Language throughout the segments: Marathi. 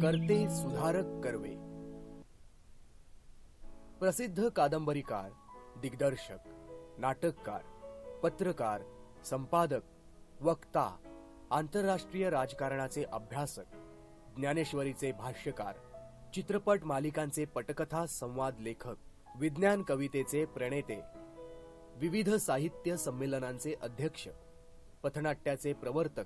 करते सुधारक कर्वे. प्रसिद्ध कादंबरीकार, दिग्दर्शक, नाटककार, पत्रकार, संपादक, वक्ता, आंतरराष्ट्रीय राजकारणाचे अभ्यासक, ज्ञानेश्वरीचे भाष्यकार, चित्रपट मालिकांचे पटकथा संवाद लेखक, विज्ञान कवितेचे प्रणेते, विविध साहित्य संमेलनांचे अध्यक्ष, पथनाट्याचे प्रवर्तक,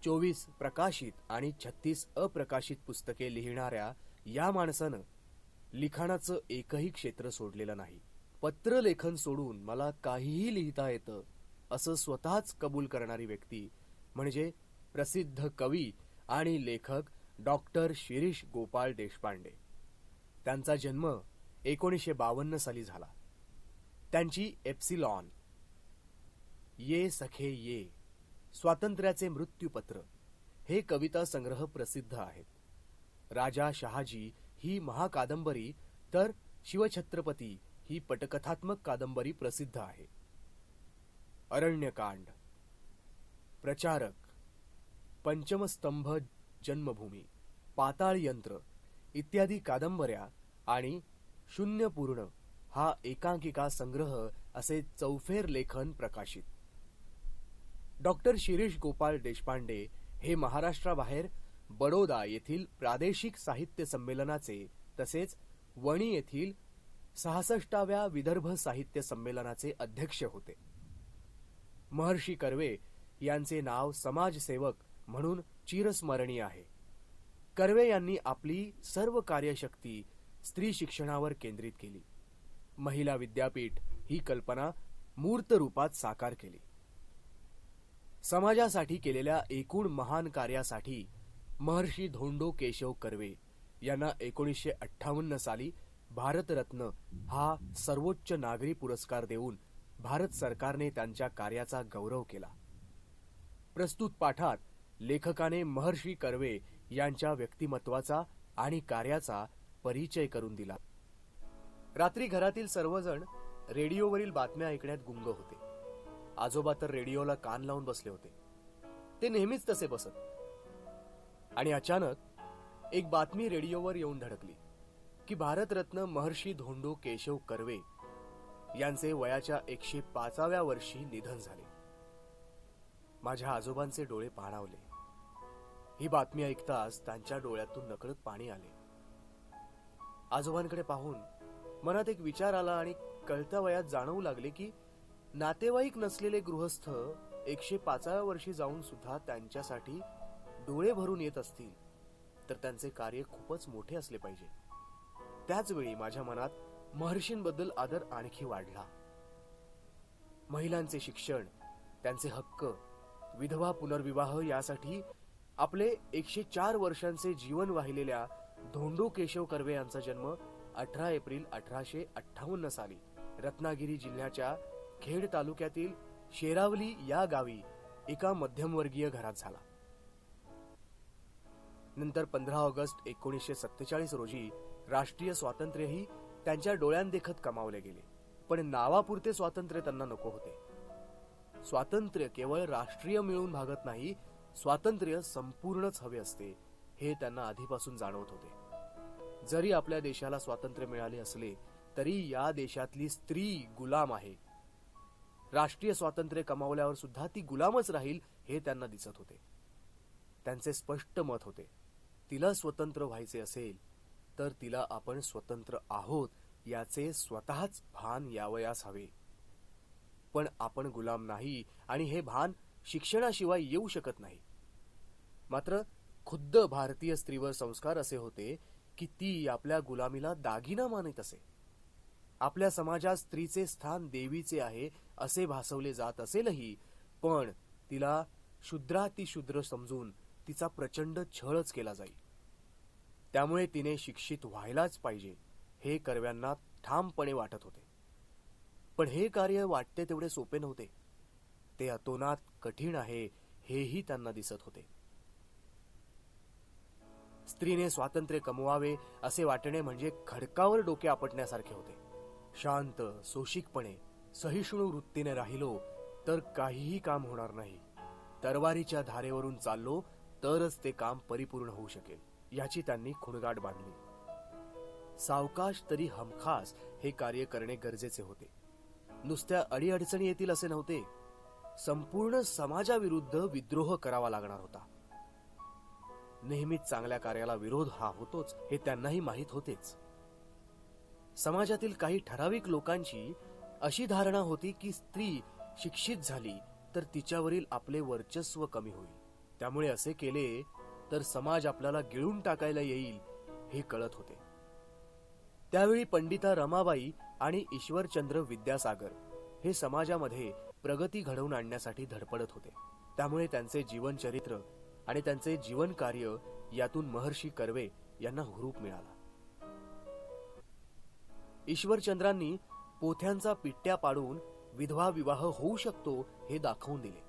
24 प्रकाशित आणि 36 अप्रकाशित पुस्तके लिहिणाऱ्या या माणसानं लिखाणाचं एकही क्षेत्र सोडलेलं नाही. पत्रलेखन सोडून मला काहीही लिहिता येतं असं स्वतःच कबूल करणारी व्यक्ती म्हणजे प्रसिद्ध कवी आणि लेखक डॉक्टर शिरीष गोपाळ देशपांडे. त्यांचा जन्म 1952 साली झाला. त्यांची एप्सिलॉन, ये सखे ये, स्वातंत्र्याचे मृत्यूपत्र हे कविता संग्रह प्रसिद्ध आहेत. राजा शहाजी ही महाकादंबरी तर शिवछत्रपती ही पटकथात्मक कादंबरी प्रसिद्ध आहे. अरण्यकांड, प्रचारक, पंचमस्तंभ, जन्मभूमी, पाताळ यंत्र इत्यादी कादंबऱ्या आणि शून्यपूर्ण हा एकांकिका संग्रह असे चौफेर लेखन प्रकाशित. डॉक्टर शिरीष गोपाळ देशपांडे हे महाराष्ट्राबाहेर बडोदा येथील प्रादेशिक साहित्य संमेलनाचे तसेच वणी येथील 66व्या विदर्भ साहित्य संमेलनाचे अध्यक्ष होते. महर्षी कर्वे यांचे नाव समाजसेवक म्हणून चिरस्मरणीय आहे. कर्वे यांनी आपली सर्व कार्यशक्ती स्त्री शिक्षणावर केंद्रित केली. महिला विद्यापीठ ही कल्पना मूर्त रूपात साकार केली. समाजासाठी केलेल्या एकूण महान कार्यासाठी महर्षी धोंडो केशव कर्वे यांना 1958 साली भारतरत्न हा सर्वोच्च नागरी पुरस्कार देऊन भारत सरकारने त्यांच्या कार्याचा गौरव केला. प्रस्तुत पाठात लेखकाने महर्षी कर्वे यांच्या व्यक्तिमत्वाचा आणि कार्याचा परिचय करून दिला. रात्री घरातील सर्वजण रेडिओवरील बातम्या ऐकण्यात गुंग होते. आजोबा तर रेडिओला कान लावून बसले होते. ते नेहमीच तसे बसत. आणि अचानक एक बातमी रेडिओवर येऊन धडकली की भारतरत्न महर्षी धोंडो केशव कर्वे यांचे वयाच्या 105व्या वर्षी निधन झाले. माझ्या आजोबांचे डोळे पाणावले. ही बातमी ऐकताच त्यांच्या डोळ्यातून नकळत पाणी आले. आजोबांकडे पाहून मनात एक विचार आला आणि कळत्या वयात जाणवू लागले की नातेवाईक नसलेले गृहस्थ 105व्या वर्षी जाऊन सुद्धा त्यांच्यासाठी डोळे भरून येत असतील तर त्यांचे कार्य खूपच मोठे असले पाहिजे. त्याच वेळी माझ्या मनात महर्षींबद्दल आदर आणखी वाढला. महिलांचे शिक्षण, त्यांचे हक्क, विधवा पुनर्विवाह यासाठी आपले 104 वर्षांचे जीवन वाहिलेल्या धोंडो केशव कर्वे यांचा जन्म 18 एप्रिल 1858 साली रत्नागिरी जिल्ह्याच्या खेड तालुक्यातील शेरावली या गावी एका मध्यमवर्गीय घरात झाला. नंतर 15 ऑगस्ट 1947 रोजी राष्ट्रीय स्वातंत्र्यही त्यांच्या डोळ्यांदेखत कमावले गेले. पण नावापुरते स्वातंत्र्य त्यांना नको होते. स्वातंत्र्य केवळ राष्ट्रीय मिळून भागत नाही, स्वातंत्र्य संपूर्णच हवे असते हे त्यांना आधीपासून जाणवत होते. जरी आपल्या देशाला स्वातंत्र्य मिळाले असले तरी या देशातली स्त्री गुलाम आहे. राष्ट्रीय स्वातंत्र्य कमावल्यावर सुद्धा ती गुलामच राहील हे त्यांना दिसत होते. त्यांचे स्पष्ट मत होते, तिला स्वतंत्र व्हायचे असेल तर तिला आपण स्वतंत्र आहोत याचे स्वतःच भान यावयास हवे. पण आपण गुलाम नाही आणि हे भान शिक्षणाशिवाय येऊ शकत नाही. मात्र खुद्द भारतीय स्त्रीवर संस्कार असे होते की ती आपल्या गुलामीला दागिना मानित असे. आपल्या समाजात स्त्रीचे स्थान देवीचे आहे असे भासवले जात असेलही पण तिला शूद्रातिशूद्र समजून तिचा प्रचंड छळच केला जाई. त्यामुळे तिने शिक्षित व्हायलाच पाहिजे हे कर्व्यांना ठामपणे वाटत होते. पण हे कार्य वाटते तेवढे सोपे नव्हते. ते अतोनात कठीण आहे हेही त्यांना दिसत होते. स्त्रीने स्वातंत्र्य कमवावे असे वाटणे म्हणजे खडकावर डोके आपटण्यासारखे होते. शांत, सोशिकपणे, सहिष्णू वृत्तीने राहिलो तर काहीही काम होणार नाही. तरवारीच्या धारेवरून चाललो तरच ते काम परिपूर्ण होऊ शकेल. याची त्यांनी खुणगाठ बांधली. सावकाश तरी हमखास हे कार्य करणे गरजेचे होते. नुसत्या अडीअडचणी येतील असे नव्हते. संपूर्ण समाजाविरुद्ध विद्रोह करावा लागणार होता. नेहमीच चांगल्या कार्याला विरोध हा होतोच हे त्यांनाही माहीत होतेच. समाजातील काही ठराविक लोकांची अशी धारणा होती की स्त्री शिक्षित झाली तर तिच्यावरील आपले वर्चस्व कमी होईल. त्यामुळे असे केले तर समाज आपल्याला गिळून टाकायला येईल हे कळत होते. त्यावेळी पंडिता रमाबाई आणि ईश्वरचंद्र विद्यासागर हे समाजामध्ये प्रगती घडवून आणण्यासाठी धडपडत होते. त्यामुळे त्यांचे जीवनचरित्र आणि त्यांचे जीवन कार्य यातून महर्षी कर्वे यांना हुरूप मिळाला. ईश्वरचंद्रांनी पोथ्यांचा पिट्ट्या पाडून विधवा विवाह होऊ शकतो हे दाखवून दिले.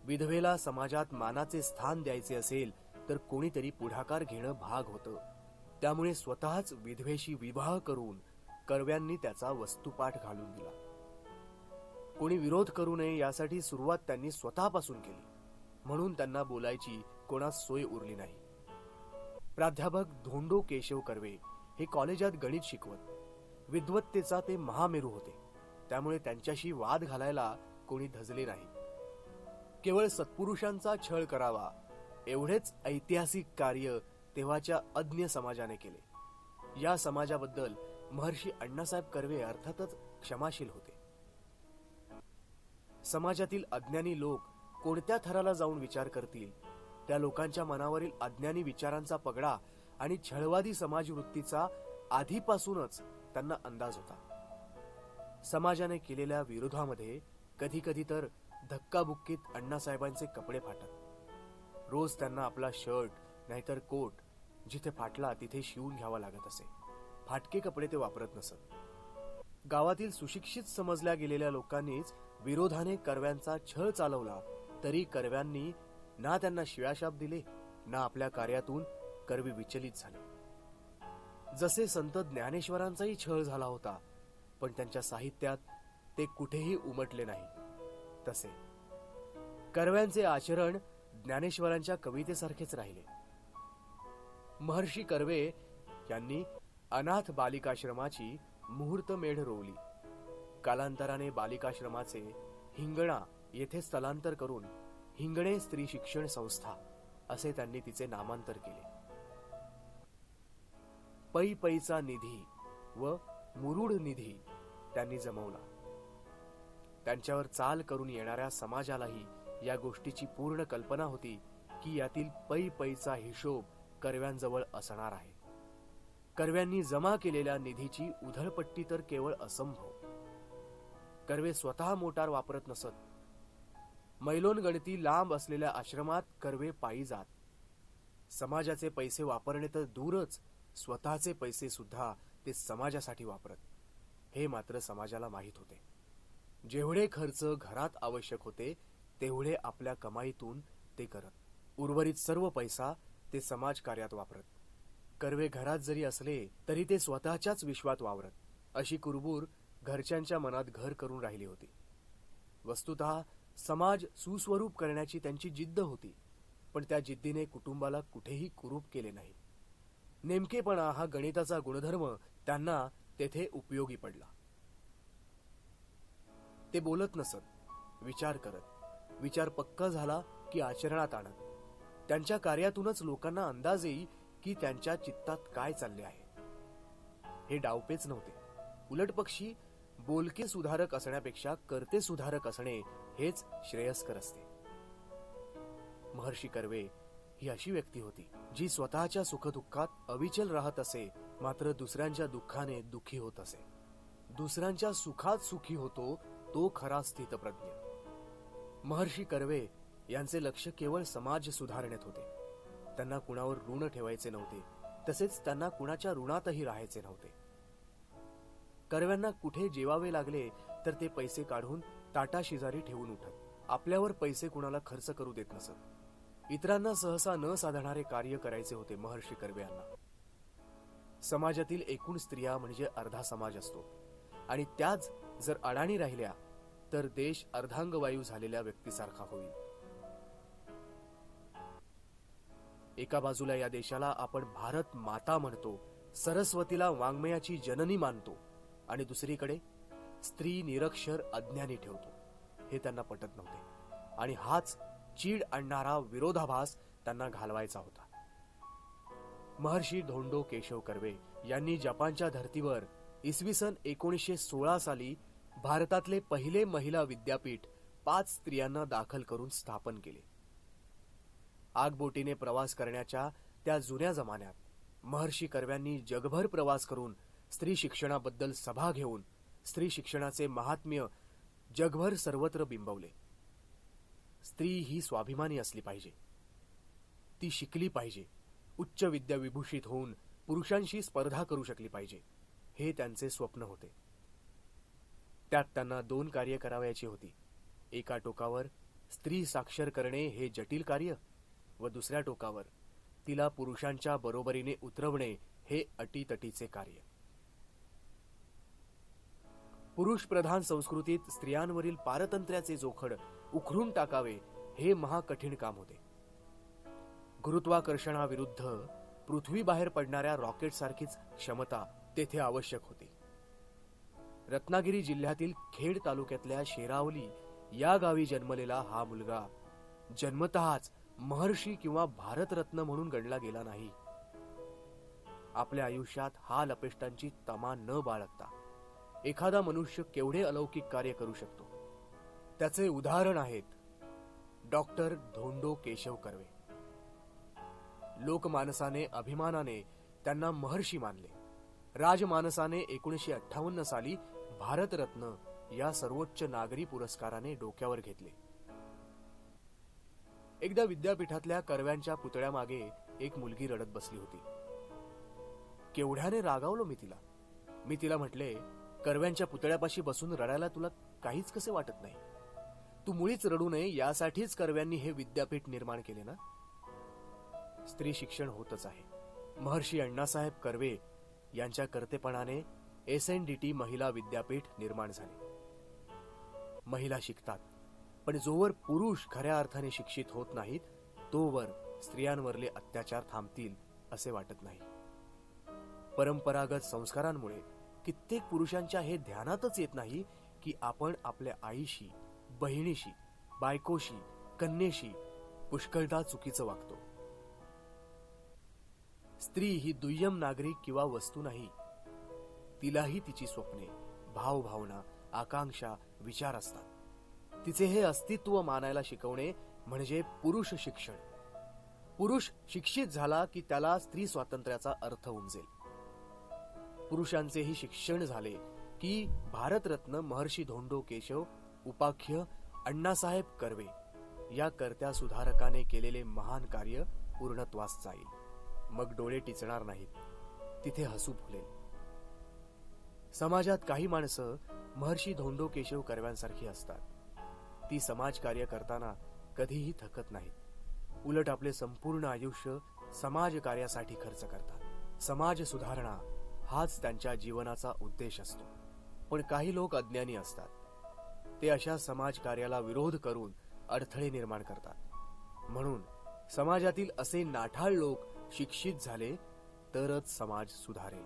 विधवेला समाजात मानाचे स्थान द्यायचे असेल तर कोणीतरी पुढाकार घेणं भाग होतं. त्यामुळे स्वतःच विधवेशी विवाह करून कर्व्यांनी त्याचा वस्तुपाठ घालून दिला. कोणी विरोध करू नये यासाठी सुरुवात त्यांनी स्वतःपासून केली. म्हणून त्यांना बोलायची कोणास सोय उरली नाही. प्राध्यापक धोंडो केशव कर्वे हे कॉलेजात गणित शिकवत. विद्वत्तेचा ते महामेरू होते. त्यामुळे त्यांच्याशी वाद घालायला कोणी धजले नाही. केवळ सत्पुरुषांचा छळ करावा एवढेच ऐतिहासिक कार्य तेव्हाच्या अज्ञ समाजाने केले. या समाजाबद्दल महर्षी अण्णासाहेब कर्वे अर्थातच क्षमाशील होते. समाजातील अज्ञानी लोक कोणत्या थराला जाऊन विचार करतील, त्या लोकांच्या मनावरील अज्ञानी विचारांचा पगडा आणि छळवादी समाजवृत्तीचा आधीपासूनच त्यांना अंदाज होता. समाजाने केलेल्या विरोधामध्ये कधी कधी तर धक्काबुक्कीत अण्णासाहेबांचे कपडे फाटत. रोज त्यांना आपला शर्ट नाहीतर कोट जिथे फाटला तिथे शिवून घ्यावा लागत असे. फाटके कपडे ते वापरत नसत. गावातील सुशिक्षित समजल्या गेलेल्या लोकांनीच विरोधाने कर्व्यांचा छळ चालवला तरी कर्व्यांनी ना त्यांना शिळाशाप दिले ना आपल्या कार्यातून कर्वे विचलित झाले. जसे संत ज्ञानेश्वरांचाही छळ झाला होता पण त्यांच्या साहित्यात ते कुठेही उमटले नाही, तसे कर्व्यांचे आचरण ज्ञानेश्वरांच्या कवितेसारखेच राहिले. महर्षी कर्वे यांनी अनाथ बालिकाश्रमाची मुहूर्तमेढ रोवली. कालांतराने बालिकाश्रमाचे हिंगणा येथे स्थलांतर करून हिंगणे स्त्री शिक्षण संस्था असे त्यांनी तिचे नामांतर केले. पै पैचा निधी व मुरुड निधी त्यांनी जमवला. त्यांच्यावर चाल करून येणाऱ्या समाजालाही या गोष्टीची पूर्ण कल्पना होती की यातील पै पैचा हिशोब कर्व्यांजवळ असणार आहे. कर्व्यांनी जमा केलेल्या निधीची उधळपट्टी तर केवळ असंभव. कर्वे स्वतः मोटार वापरत नसत. मैलोन गणती लांब असलेल्या आश्रमात कर्वे पायी जात. समाजाचे पैसे वापरणे तर दूरच, स्वतःचे पैसे सुद्धा ते समाजासाठी वापरत. हे मात्र समाजाला माहीत होते. जेवढे खर्च घरात आवश्यक होते तेवढे आपल्या कमाईतून ते करत. उर्वरित सर्व पैसा ते समाज कार्यात वापरत. कर्वे घरात जरी असले तरी ते स्वतःच्याच विश्वात वावरत. अशी कुरबूर घरच्यांच्या मनात घर करून राहिली होती. वस्तुतः समाज सुस्वरूप करण्याची त्यांची जिद्द होती, पण त्या जिद्दीने कुटुंबाला कुठेही कुरूप केले नाही. नेमकेपणा हा गणिताचा गुणधर्म त्यांना तेथे उपयोगी पडला. ते बोलत नसत, विचार करत. विचार पक्का झाला की आचरणात आणत. त्यांच्या कार्यातूनच लोकांना अंदाज येई की त्यांच्या चित्तात काय चालले आहे. हे डावपेच नव्हते. उलटपक्षी बोलके सुधारक असण्यापेक्षा करते सुधारक असणे हेच श्रेयस्कर असते. महर्षी कर्वे ही अशी व्यक्ती होती जी स्वतःच्या सुखदुःखात अविचल राहत असे, मात्र दुसऱ्यांच्या दुःखाने दुःखी होत असे. दुसऱ्यांच्या सुखात सुखी होतो तो खरा स्थितप्रज्ञ. महर्षी कर्वे यांचे लक्ष केवळ समाज सुधारण्यात होते. त्यांना कुणावर ऋण ठेवायचे नव्हते, तसेच त्यांना कुणाच्या ऋणातही राहायचे नव्हते. कर्व्यांना कुठे जेवावे लागले तर ते पैसे काढून ताटा शेजारी ठेवून उठत. आपल्यावर पैसे कुणाला खर्च करू देत नसत. इतरांना सहसा न साधणारे कार्य करायचे होते महर्षी कर्वे यांना. समाजातील एकूण स्त्रिया म्हणजे अर्धा समाज असतो आणि त्याच जर अडाणी राहिल्या तर देश अर्धांगवायू झालेल्या व्यक्तीसारखा होईल. एका बाजूला या देशाला आपण भारत माता म्हणतो, सरस्वतीला वाङ्मयाची जननी मानतो, आणि दुसरीकडे स्त्री निरक्षर अज्ञानी ठेवतो. हे त्यांना पटत नव्हते आणि हाच चीड आणणारा विरोधाभास त्यांना घालवायचा होता. महर्षी धोंडो केशव कर्वे यांनी जपानच्या धर्तीवर इसवी सन 1916 साली भारतातले पहिले महिला विद्यापीठ 5 स्त्रियांना दाखल करून स्थापन केले. आगबोटीने प्रवास करण्याच्या त्या जुन्या जमान्यात महर्षी कर्व्यांनी जगभर प्रवास करून स्त्री शिक्षणाबद्दल सभा घेऊन स्त्री शिक्षणाचे महात्म्य जगभर सर्वत्र बिंबवले. स्त्री ही स्वाभिमानी असली पाहिजे, ती शिकली पाहिजे, उच्च विद्या विभूषित होऊन पुरुषांशी स्पर्धा करू शकली पाहिजे, हे त्यांचे स्वप्न होते. त्यात त्यांना 2 कार्य करावयाची होती. एका टोकावर स्त्री साक्षर करणे हे जटिल कार्य व दुसऱ्या टोकावर तिला पुरुषांच्या बरोबरीने उतरवणे हे अटीतटीचे कार्य. पुरुष प्रधान संस्कृतीत स्त्रियांवरील पारतंत्र्याचे जोखड उखडून टाकावे हे महाकठीण काम होते. गुरुत्वाकर्षणाविरुद्ध पृथ्वीबाहेर पडणाऱ्या रॉकेटसारखीच क्षमता तेथे आवश्यक होती. रत्नागिरी जिल्ह्यातील खेड तालुक्यातल्या शेरावली या गावी जन्मलेला हा मुलगा जन्मतःच महर्षी किंवा भारतरत्न म्हणून गणला गेला नाही. आपल्या आयुष्यात हाल अपेष्टांची तमा न बाळगता एखादा मनुष्य केवढे अलौकिक कार्य करू शकतो, त्याचे उदाहरण आहेत डॉक्टर धोंडो केशव कर्वे. लोकमानसाने अभिमानाने त्यांना महर्षी मानले. राजमानसाने 1958 साली भारतरत्न या सर्वोच्च नागरी पुरस्काराने डोक्यावर घेतले. एकदा विद्यापीठातल्या कर्व्यांच्या पुतळ्यामागे एक मुलगी रडत बसली होती. केवढ्याने रागावलो मी तिला म्हटले, कर्व्यांच्या पुतळ्यापाशी बसून रडायला तुला काहीच कसे वाटत नाही? तू मुळीच रडू नये यासाठीच कर्व्यांनी हे विद्यापीठ निर्माण केले ना? स्त्री शिक्षण होतच आहे. महर्षी अण्णासाहेब कर्वे यांच्या कर्तेपणाने SNDT महिला विद्यापीठ निर्माण झाले. महिला शिकतात, पण जोवर पुरुष खऱ्या अर्थाने शिक्षित होत नाहीत तोवर स्त्रियांवरले अत्याचार थांबतील असे वाटत नाही. परंपरागत संस्कारांमुळे कित्येक पुरुषांच्या हे ध्यानातच येत नाही की आपण आपल्या आईशी, बहिणीशी, बायकोशी, कन्येशी पुष्कळदा चुकीचं वागतो. स्त्री ही दुय्यम नागरिक किंवा वस्तू नाही. तिलाही तिची स्वप्ने, भावभावना, आकांक्षा, विचार असतात. तिचे हे अस्तित्व मानायला शिकवणे म्हणजे पुरुष शिक्षण. पुरुष शिक्षित झाला की त्याला स्त्री स्वातंत्र्याचा अर्थ उमजेल. पुरुषांचेही शिक्षण झाले की भारतरत्न महर्षी धोंडो केशव उपाख्य अण्णासाहेब कर्वे या कर्त्या सुधारकाने केलेले महान कार्य पूर्णत्वास जाईल. मग डोळे टिचणार नाहीत, तिथे हसू फुलेल. समाजात काही माणसं महर्षी धोंडो केशव कर्व्यांसारखी असतात. ती समाजकार्य करताना कधीही थकत नाहीत. उलट आपले संपूर्ण आयुष्य समाजकार्यासाठी खर्च करतात. समाज सुधारणा हाच त्यांच्या जीवनाचा उद्देश असतो. पण काही लोक अज्ञानी असतात. ते अशा समाजकार्याला विरोध करून अडथळे निर्माण करतात. म्हणून समाजातील असे नाठाळ लोक शिक्षित झाले तरच समाज सुधारेल.